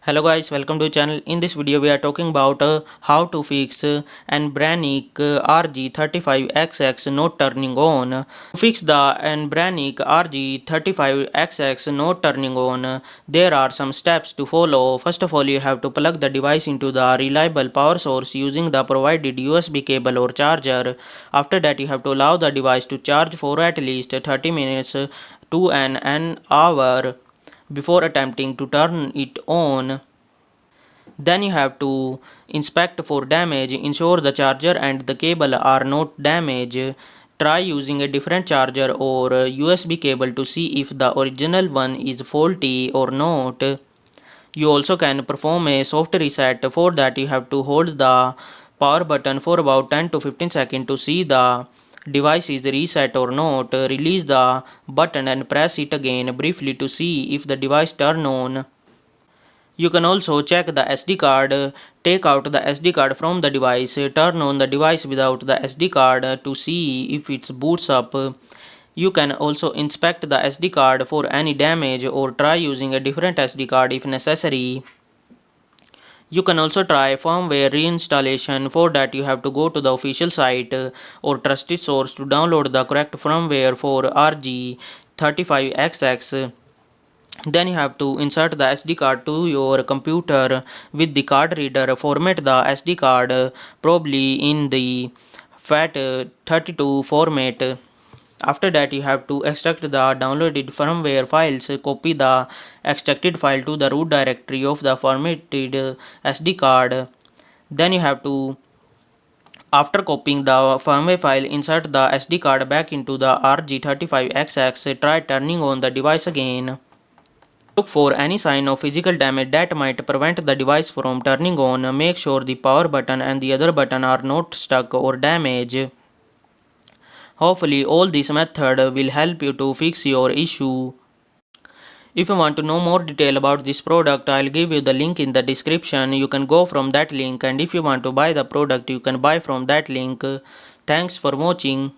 Hello guys, welcome to channel. In this video we are talking about how to fix Anbranic RG35XX not turning on. To fix the Anbranic RG35XX not turning on, there are some steps to follow. First of all, you have to plug the device into the reliable power source using the provided USB cable or charger. After that, you have to allow the device to charge for at least 30 minutes to an hour before attempting to turn it on. Then you have to inspect for damage, ensure the charger and the cable are not damaged. Try using a different charger or USB cable to see if the original one is faulty or not. You also can perform a soft reset. For that, you have to hold the power button for about 10 to 15 seconds to see the device is reset or not. Release the button and press it again briefly to see if the device turn on. You can also check the SD card, take out the SD card from the device, turn on the device without the SD card to see if it boots up. You can also inspect the SD card for any damage or try using a different SD card if necessary. You can also try firmware reinstallation. For that, you have to go to the official site or trusted source to download the correct firmware for RG35XX. Then you have to insert the SD card to your computer with the card reader. Format the SD card probably in the FAT32 format. After that, you have to extract the downloaded firmware files. Copy the extracted file to the root directory of the formatted SD card. Then you have to, after copying the firmware file, insert the SD card back into the RG35XX. Try turning on the device again. Look for any sign of physical damage that might prevent the device from turning on. Make sure the power button and the other button are not stuck or damaged. Hopefully all this method will help you to fix your issue. If you want to know more detail about this product, I'll give you the link in the description. You can go from that link, and if you want to buy the product, you can buy from that link. Thanks for watching.